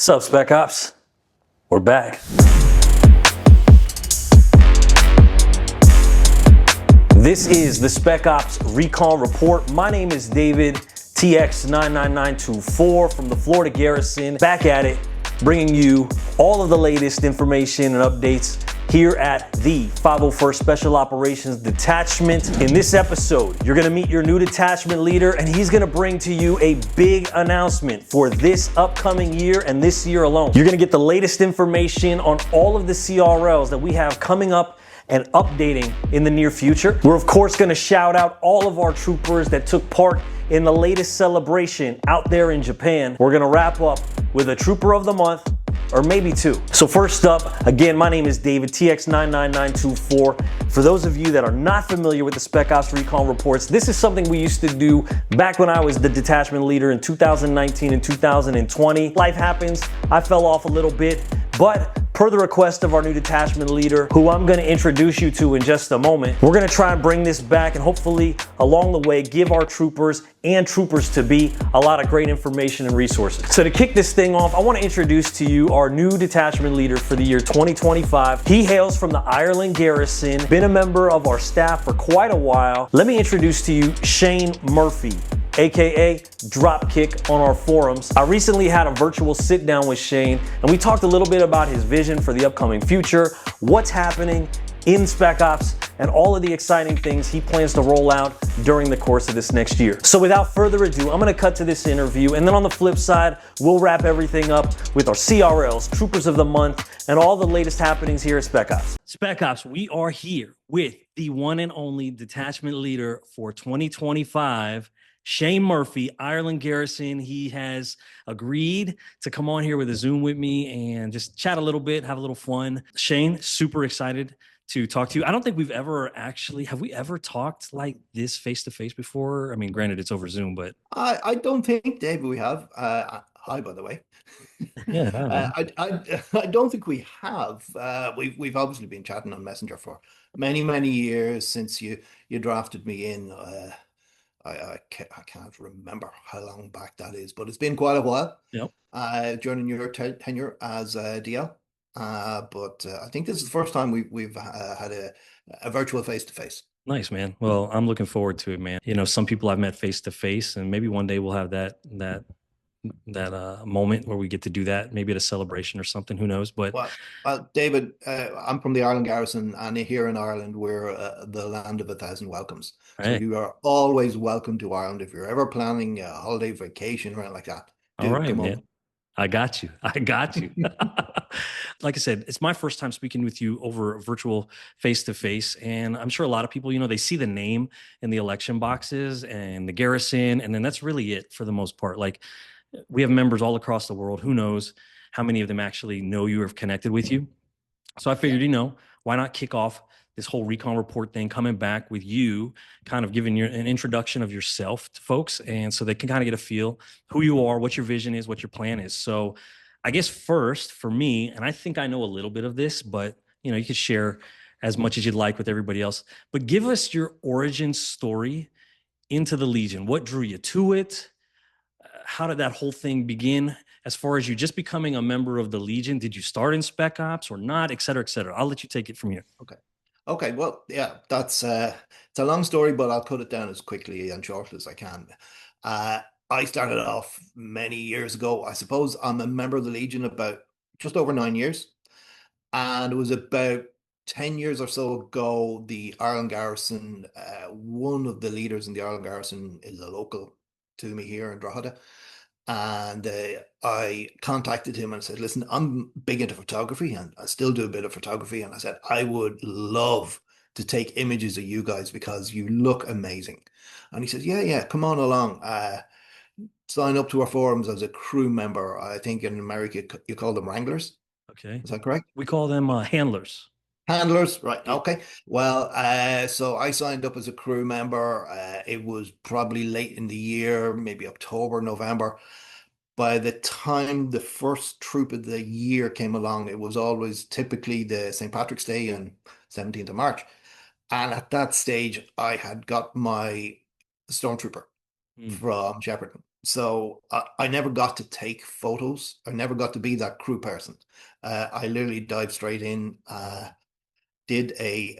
What's up, Spec Ops? We're back. This is the Spec Ops Recon Report. My name is David, TX99924 from the Florida Garrison. Back at it, bringing you all of the latest information and updates here at the 501st Special Operations Detachment. In this episode, you're gonna meet your new detachment leader, and he's gonna bring to you a big announcement for this upcoming year and this year alone. You're gonna get the latest information on all of the CRLs that we have coming up and updating in the near future. We're of course gonna shout out all of our troopers that took part in the latest celebration out there in Japan. We're gonna wrap up with a Trooper of the Month, or maybe two. So first up, again, my name is David, TX99924. For those of you that are not familiar with the Spec Ops Recon Reports, this is something we used to do back when I was the detachment leader in 2019 and 2020. Life happens, I fell off a little bit, but per the request of our new detachment leader, who I'm gonna introduce you to in just a moment, we're gonna try and bring this back and hopefully along the way give our troopers and troopers-to-be a lot of great information and resources. So to kick this thing off, I wanna introduce to you our new detachment leader for the year 2025. He hails from the Ireland Garrison, been a member of our staff for quite a while. Let me introduce to you Shane Murphy, AKA Dropkick on our forums. I recently had a virtual sit down with Shane and we talked a little bit about his vision for the upcoming future, what's happening in Spec Ops, and all of the exciting things he plans to roll out during the course of this next year. So without further ado, I'm gonna cut to this interview, and then on the flip side, we'll wrap everything up with our CRLs, Troopers of the Month, and all the latest happenings here at Spec Ops. Spec Ops, we are here with the one and only detachment leader for 2025, Shane Murphy, Ireland Garrison. He has agreed to come on here with a Zoom with me and just chat a little bit, have a little fun. Shane, super excited to talk to you. I don't think have we ever talked like this face to face before? I mean, granted, it's over Zoom, but I don't think, David, we have. Hi, by the way. yeah, I don't know. I don't think we have. We've obviously been chatting on Messenger for many years since you drafted me in. I can't remember how long back that is, but it's been quite a while. Yep. During your tenure as DL. But I think this is the first time we've had a virtual face to face. Nice, man. Well, I'm looking forward to it, man. You know, some people I've met face to face, and maybe one day we'll have that moment where we get to do that, maybe at a celebration or something. Who knows? But Well, David, I'm from the Ireland Garrison, and here in Ireland, we're the land of 1,000 welcomes. So hey, you are always welcome to Ireland. If you're ever planning a holiday vacation or anything like that, all dude, right, come man. on. I got you. I got you. Like I said, it's my first time speaking with you over virtual face to face. And I'm sure a lot of people, you know, they see the name in the election boxes and the garrison, and then that's really it for the most part. Like we have members all across the world. Who knows how many of them actually know you or have connected with you? So I Yeah. figured, you know, why not kick off this whole recon report thing, coming back with you, kind of giving an introduction of yourself to folks, and so they can kind of get a feel who you are, what your vision is, what your plan is. So I guess first for me, and I think I know a little bit of this, but you know, you could share as much as you'd like with everybody else. But give us your origin story into the Legion. What drew you to it? How did that whole thing begin? As far as you just becoming a member of the Legion, did you start in Spec Ops or not, et cetera, et cetera? I'll let you take it from here. Okay. Okay. Well, yeah, that's it's a long story, but I'll cut it down as quickly and short as I can. Uh, I started off many years ago. I suppose I'm a member of the Legion about just over 9 years. And it was about 10 years or so ago, the Ireland Garrison, one of the leaders in the Ireland Garrison is a local to me here in Drogheda. And I contacted him and said, listen, I'm big into photography and I still do a bit of photography. And I said, I would love to take images of you guys because you look amazing. And he said, yeah, come on along. Sign up to our forums as a crew member. I think in America you call them wranglers. Okay. Is that correct? We call them handlers. Handlers, right? Yeah. Okay. Well, so I signed up as a crew member. It was probably late in the year, maybe October, November. By the time the first troop of the year came along, it was always typically the St. Patrick's Day and 17th of March. And at that stage, I had got my stormtrooper Mm. from Shepperton. So I never got to take photos. I never got to be that crew person. I literally dived straight in, did a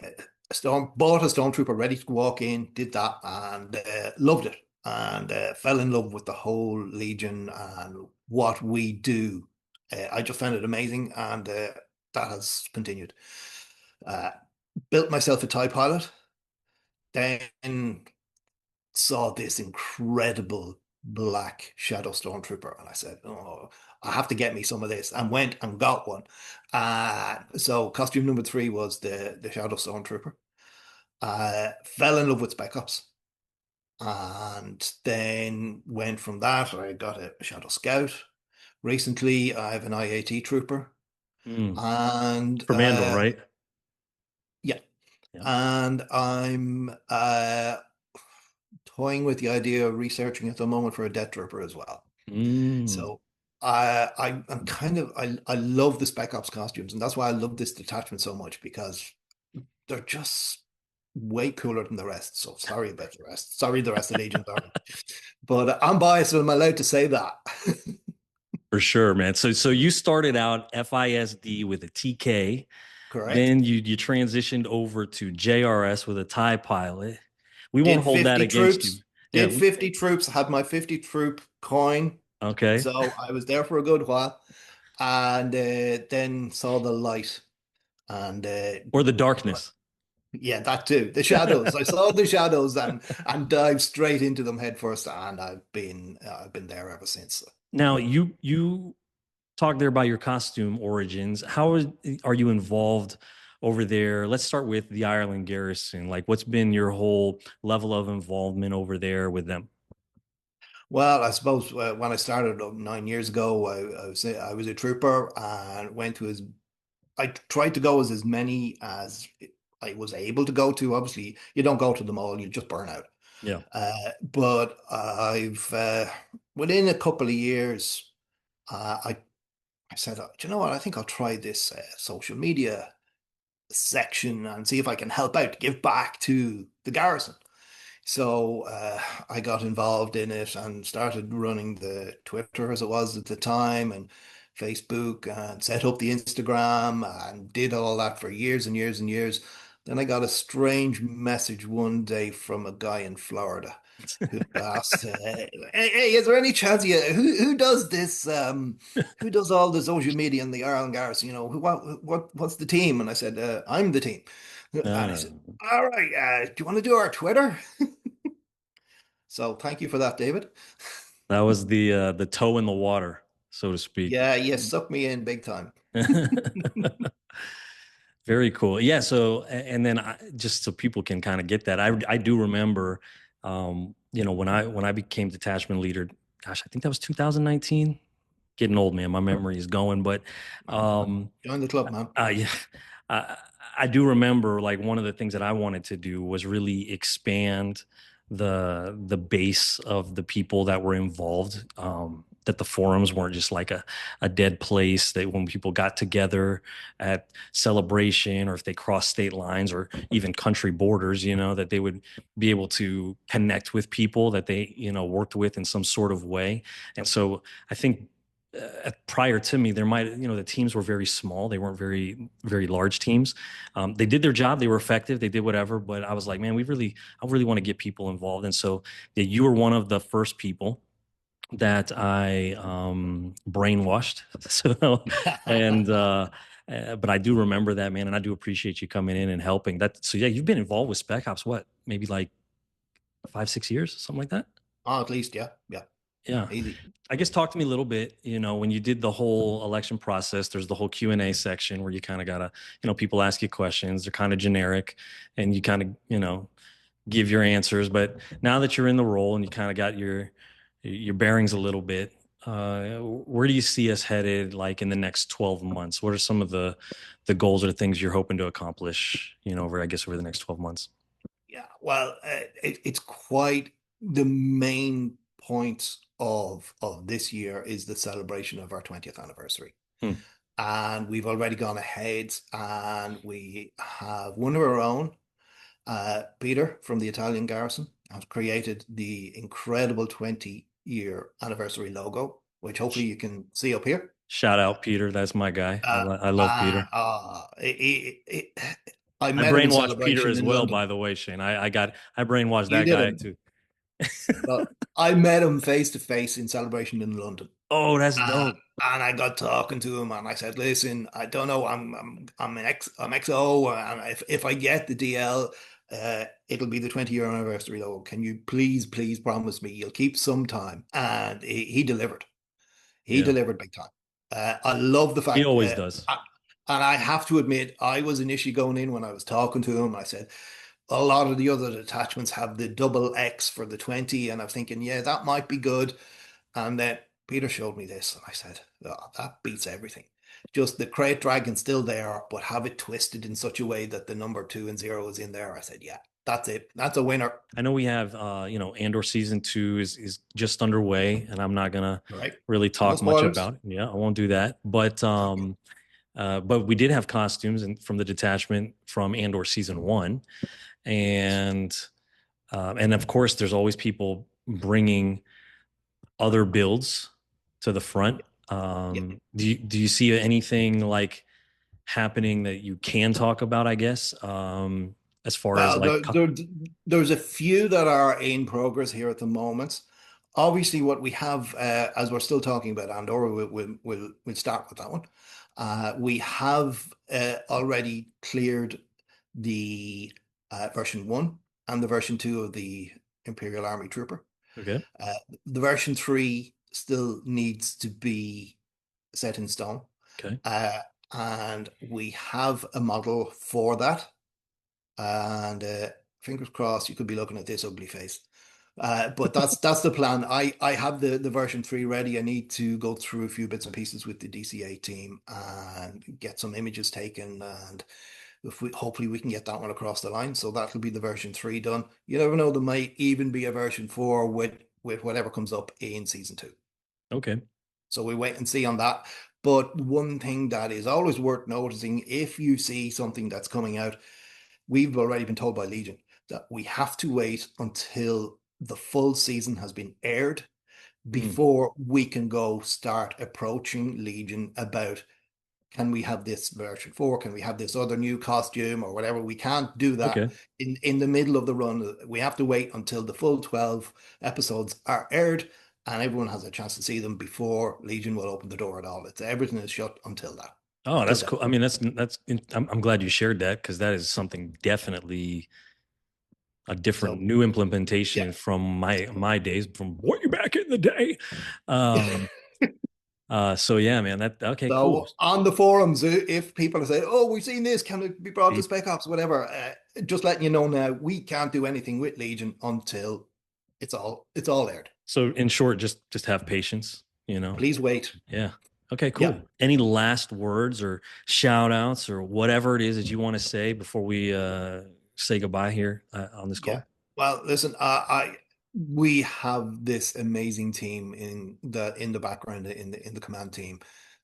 storm, bought a stormtrooper ready to walk in, did that, and loved it, and fell in love with the whole Legion and what we do. I just found it amazing, and that has continued. Uh, Built myself a TIE pilot, then saw this incredible black Shadow Stormtrooper, and I said, "Oh, I have to get me some of this," and went and got one. So costume number three was the Shadow Stormtrooper. Fell in love with Spec Ops, and then went from that. I got a Shadow Scout. Recently, I have an IAT Trooper, Mm. and From Andor, right? yeah, Yeah. and I'm toying with the idea of researching at the moment for a Death Trooper as well. Mm. So I'm kind of I love the Spec Ops costumes, and that's why I love this detachment so much because they're just way cooler than the rest. So sorry about the rest. Sorry, the rest of Legion's Army. But I'm biased, and I'm allowed to say that. For sure, man. So you started out FISD with a TK, Correct. then you transitioned over to JRS with a TIE pilot. We won't Did hold that 50 against you. troops. Yeah. Did 50 troops. Had my 50 troop coin. Okay. So I was there for a good while, and then saw the light, and Or the darkness. yeah, that too. The shadows. I saw the shadows and dived straight into them head first, and I've been there ever since. Now you talk there about your costume origins. Are you involved over there? Let's start with the Ireland Garrison. Like, what's been your whole level of involvement over there with them? Well, I suppose when I started 9 years ago, I was a trooper and went to as I tried to go as many as I was able to go to. Obviously, you don't go to them all; you just burn out. Yeah. But I've within a couple of years, I said, "Do you know what? I think I'll try this social media section and see if I can help out, give back to the garrison." So I got involved in it and started running the Twitter as it was at the time and Facebook and set up the Instagram and did all that for years and years and years. Then I got a strange message one day from a guy in Florida who asked, "Hey, is there any chance who does this? Who does all the social media in the Ireland Garrison? What's the team?" And I said, "I'm the team." And he Uh, said, "All right, do you want to do our Twitter?" So thank you for that, David. that was the toe in the water, so to speak. Yeah, you sucked me in big time. Very cool. Yeah. So, and then just so people can kind of get that, I do remember, when I became detachment leader. Gosh, I think that was 2019. Getting old, man. My memory is going, but um, Join the club, man. yeah, I, I do remember like one of the things that I wanted to do was really expand the base of the people that were involved. That the forums weren't just like a dead place, that when people got together at celebration or if they crossed state lines or even country borders, that they would be able to connect with people that they, worked with in some sort of way. And so I think prior to me, there might, the teams were very small. They weren't very, very large teams. They did their job. They were effective. They did whatever. But I was like, man, I really want to get people involved. And so yeah, you were one of the first people that I brainwashed. So, and, but I do remember that, man. And I do appreciate you coming in and helping that. So yeah, you've been involved with Spec Ops, what, maybe like 5, 6 years, something like that? Oh, at least, yeah, yeah, Yeah. easy. I guess talk to me a little bit, when you did the whole election process, there's the whole Q&A section where you kind of gotta, people ask you questions. They're kind of generic and you kind of, give your answers. But now that you're in the role and you kind of got your bearings a little bit, where do you see us headed like in the next 12 months? What are some of the goals or the things you're hoping to accomplish, over the next 12 months? Yeah, well, it's quite the main point of this year is the celebration of our 20th anniversary. Hmm. And we've already gone ahead and we have one of our own, Peter from the Italian Garrison, has created the incredible 20 20-year anniversary logo, which hopefully you can see up here. Shout out Peter, that's my guy. Uh, I love Peter. I I met him in brainwashed Peter Celebration as in well, London. by the way, Shane. I brainwashed You that did guy him. too. Well, I met him face to face in Celebration in London. Oh, that's Uh, dope. and I got talking to him, and I said, "Listen, I don't know. I'm XO, and if I get the DL, it'll be the 20-year anniversary. Though, can you please promise me you'll keep some time?" And he delivered. He Yeah, delivered big time. I love the he fact, always does. and I have to admit, I was initially going in when I was talking to him. I said, a lot of the other detachments have the double X for the 20, and I'm thinking, yeah, that might be good. And then Peter showed me this, and I said, oh, that beats everything. Just the crate dragon's still there, but have it twisted in such a way that the number 2 and 0 is in there. I said, yeah, that's it. That's a winner. I know we have, Andor season 2 is just underway, and I'm not gonna Right. really No talk much spoilers. about it. Yeah, I won't do that. But we did have costumes from the detachment from Andor season 1, and of course, there's always people bringing other builds to the front. Yeah. Do you see anything like happening that you can talk about? I guess as far as Well, like, there's a few that are in progress here at the moment. Obviously, what we have, as we're still talking about Andor, we'll start with that one. We have already cleared the version 1 and the version 2 of the Imperial Army Trooper. okay, Uh, the version 3 still needs to be set in stone. okay, Uh, and we have a model for that. And fingers crossed, you could be looking at this ugly face. But that's the plan. I have the version 3 ready. I need to go through a few bits and pieces with the DCA team and get some images taken, and if hopefully we can get that one across the line. So that'll be the version 3 done. You never know, there might even be a version 4 with whatever comes up in season 2. okay. So we wait and see on that. But one thing that is always worth noticing, if you see something that's coming out, we've already been told by Legion that we have to wait until the full season has been aired before we can go start approaching Legion about, can we have this version 4? Can we have this other new costume or whatever? We can't do that Okay. in the middle of the run. We have to wait until the full 12 episodes are aired and everyone has a chance to see them before Legion will open the door at all. Everything is shut until that. Oh, that's then. cool. I mean, I'm glad you shared that, because that is something definitely a different So new implementation yeah. from my days, from way back in the day. So yeah, man, okay, cool. So on the forums, if people are saying, "Oh, we've seen this, can it be brought to Spec Ops, whatever?" Just letting you know now, we can't do anything with Legion until it's all aired. So in short, just have patience, Please wait. Yeah. Okay, Yeah. cool. Any last words or shout outs or whatever it is that you want to say before we say goodbye here on this call? Yeah. Well, listen, we have this amazing team in the background in the command team.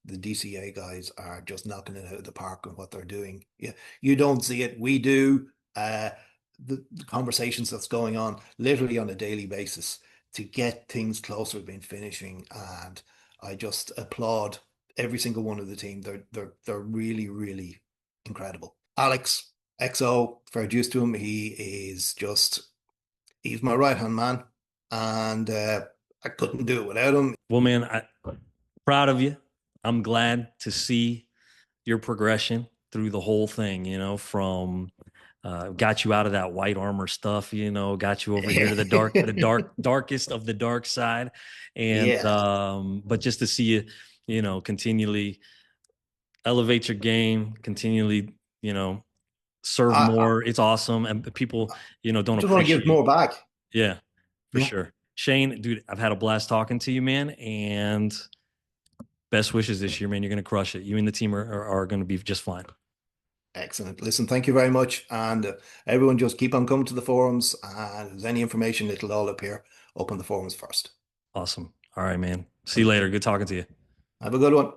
The DCA guys are just knocking it out of the park on what they're doing. Yeah, you don't see it. We do. The conversations that's going on literally on a daily basis to get things closer to being finishing, and I just applaud every single one of the team. They're really, really incredible. Alex XO, fair dues to him, he's my right hand man, and I couldn't do it without him. Well, man, I'm proud of you. I'm glad to see your progression through the whole thing, from got you out of that white armor stuff, got you over here to the darkest of the dark side. And Yeah. But just to see you, continually elevate your game, continually, serve I more. It's awesome. And people, don't just want to give appreciate. more back. Yeah, for Yeah. sure. Shane, dude, I've had a blast talking to you, man. And best wishes this year, man. You're going to crush it. You and the team are going to be just fine. Excellent. Listen, thank you very much. And everyone just keep on coming to the forums. And if there's any information, it'll all appear up on the forums first. Awesome. All right, man. See you later. Good talking to you. Have a good one.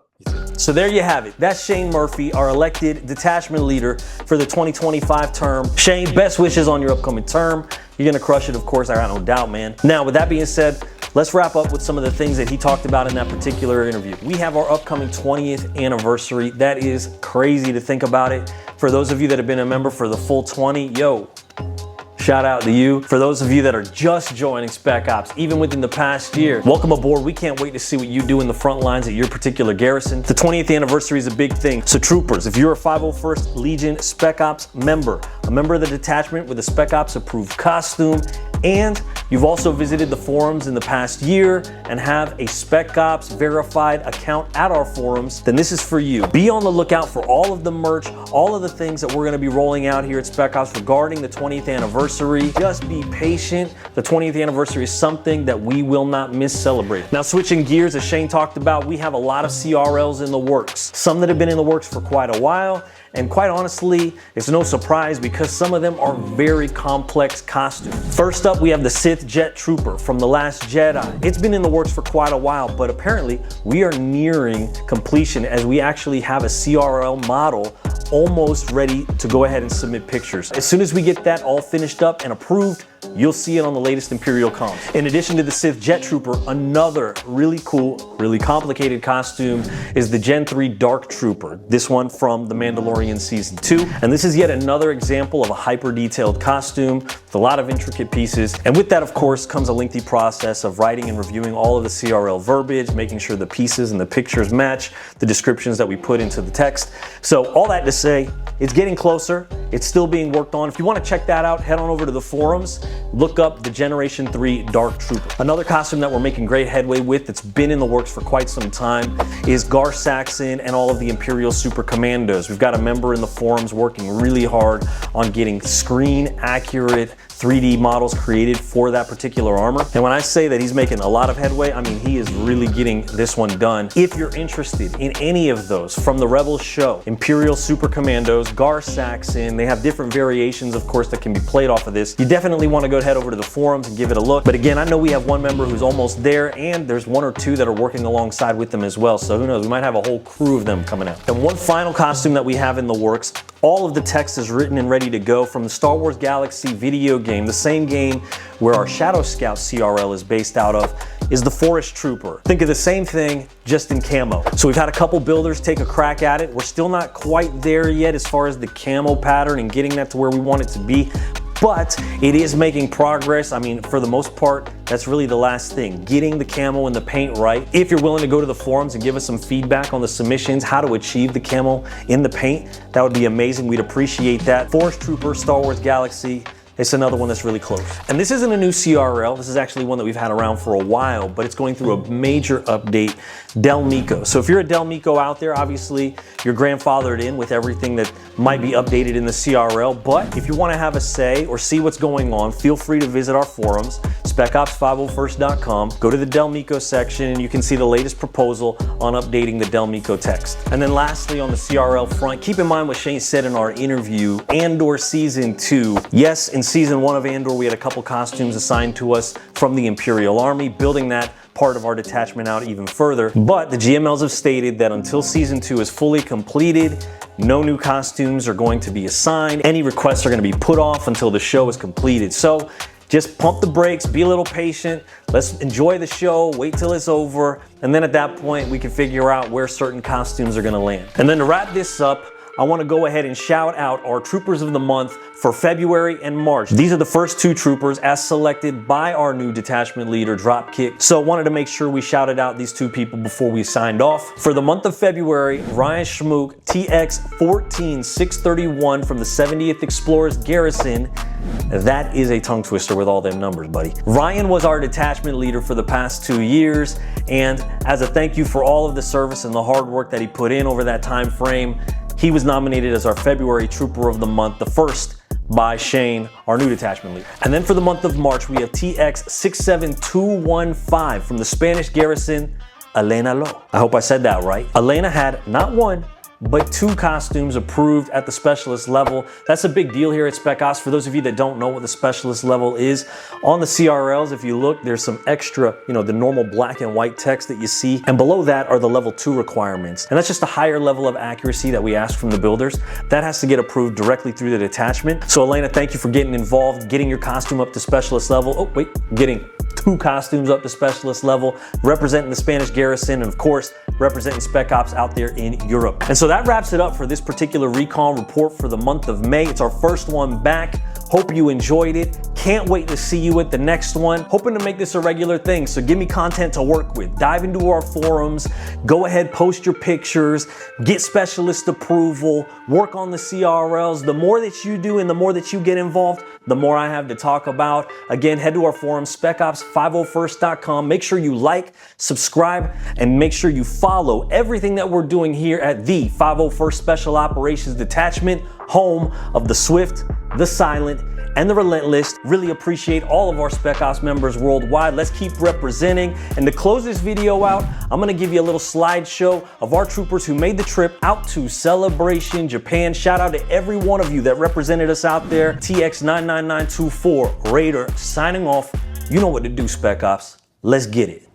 So there you have it. That's Shane Murphy, our elected detachment leader for the 2025 term. Shane, best wishes on your upcoming term. You're going to crush it, of course. I got no doubt, man. Now, with that being said, let's wrap up with some of the things that he talked about in that particular interview. We have our upcoming 20th anniversary. That is crazy to think about it. For those of you that have been a member for the full 20, yo, shout out to you. For those of you that are just joining Spec Ops, even within the past year, welcome aboard. We can't wait to see what you do in the front lines at your particular garrison. The 20th anniversary is a big thing. So troopers, if you're a 501st Legion Spec Ops member, a member of the detachment with a Spec Ops approved costume, and you've also visited the forums in the past year and have a Spec Ops verified account at our forums, then this is for you. Be on the lookout for all of the merch, all of the things that we're going to be rolling out here at Spec Ops regarding the 20th anniversary. Just be patient. The 20th anniversary is something that we will not miss celebrating. Now, switching gears, as Shane talked about, we have a lot of CRLs in the works. Some that have been in the works for quite a while. And quite honestly, it's no surprise because some of them are very complex costumes. First up, we have the Sith Jet Trooper from The Last Jedi. It's been in the works for quite a while, but apparently we are nearing completion as we actually have a CRL model almost ready to go ahead and submit pictures. As soon as we get that all finished up and approved, you'll see it on the latest Imperial comms. In addition to the Sith Jet Trooper, another really cool, really complicated costume is the Gen 3 Dark Trooper. This one from The Mandalorian Season 2. And this is yet another example of a hyper-detailed costume with a lot of intricate pieces. And with that, of course, comes a lengthy process of writing and reviewing all of the CRL verbiage, making sure the pieces and the pictures match the descriptions that we put into the text. So all that to say, it's getting closer. It's still being worked on. If you want to check that out, head on over to the forums, look up the Generation 3 Dark Trooper. Another costume that we're making great headway with that's been in the works for quite some time is Gar Saxon and all of the Imperial Super Commandos. We've got a member in the forums working really hard on getting screen accurate 3D models created for that particular armor. And when I say that he's making a lot of headway, I mean he is really getting this one done. If you're interested in any of those from the Rebels show, Imperial Super Commandos, Gar Saxon, they have different variations, of course, that can be played off of this. You definitely want to go head over to the forums and give it a look. But again, I know we have one member who's almost there, and there's one or two that are working alongside with them as well. So who knows, we might have a whole crew of them coming out. And one final costume that we have in the works, all of the text is written and ready to go from the Star Wars Galaxy video game, the same game where our Shadow Scout CRL is based out of, is the Forest Trooper. Think of the same thing, just in camo. So we've had a couple builders take a crack at it. We're still not quite there yet as far as the camo pattern and getting that to where we want it to be, but it is making progress. I mean, for the most part, that's really the last thing, getting the camo and the paint right. If you're willing to go to the forums and give us some feedback on the submissions, how to achieve the camo in the paint, that would be amazing. We'd appreciate that. Forest Trooper, Star Wars Galaxy, it's another one that's really close. And this isn't a new CRL. This is actually one that we've had around for a while, but it's going through a major update, Del Mico. So if you're a Del Mico out there, obviously you're grandfathered in with everything that might be updated in the CRL. But if you want to have a say or see what's going on, feel free to visit our forums, SpecOps501st.com. Go to the Del Mico section and you can see the latest proposal on updating the Del Mico text. And then lastly, on the CRL front, keep in mind what Shane said in our interview, Andor Season 2. Yes, in Season 1 of Andor, we had a couple costumes assigned to us from the Imperial Army, building that part of our detachment out even further. But the GMLs have stated that until Season 2 is fully completed, no new costumes are going to be assigned. Any requests are going to be put off until the show is completed. So just pump the brakes, be a little patient. Let's enjoy the show, wait till it's over, and then at that point, we can figure out where certain costumes are going to land. And then to wrap this up, I want to go ahead and shout out our Troopers of the Month for February and March. These are the first two troopers as selected by our new detachment leader, Dropkick. So wanted to make sure we shouted out these two people before we signed off. For the month of February, Ryan Schmook, TX 14631 from the 70th Explorers Garrison. That is a tongue twister with all them numbers, buddy. Ryan was our detachment leader for the past 2 years, and as a thank you for all of the service and the hard work that he put in over that time frame, he was nominated as our February Trooper of the Month, the first by Shane, our new detachment leader. And then for the month of March, we have TX 67215 from the Spanish Garrison, Elena Lo. I hope I said that right. Elena had not one, but 2 costumes approved at the specialist level. That's a big deal here at Spec Ops. For those of you that don't know what the specialist level is, on the CRLs, if you look, there's some extra, the normal black and white text that you see. And below that are the level 2 requirements. And that's just a higher level of accuracy that we ask from the builders. That has to get approved directly through the detachment. So Elena, thank you for getting involved, getting your costume up to specialist level. Oh, wait, getting 2 costumes up to specialist level, representing the Spanish garrison, and of course, representing Spec Ops out there in Europe. And so that wraps it up for this particular recon report for the month of May. It's our first one back. Hope you enjoyed it. Can't wait to see you at the next one. Hoping to make this a regular thing, so give me content to work with. Dive into our forums, go ahead, post your pictures, get specialist approval, work on the CRLs. The more that you do and the more that you get involved, the more I have to talk about. Again, head to our forum, specops501st.com. Make sure you like, subscribe, and make sure you follow everything that we're doing here at the 501st Special Operations Detachment, home of the Swift, the Silent, and the Relentless. Really appreciate all of our Spec Ops members worldwide. Let's keep representing. And to close this video out, I'm gonna give you a little slideshow of our troopers who made the trip out to Celebration, Japan. Shout out to every one of you that represented us out there. TX99924 Raider signing off. You know what to do, Spec Ops. Let's get it.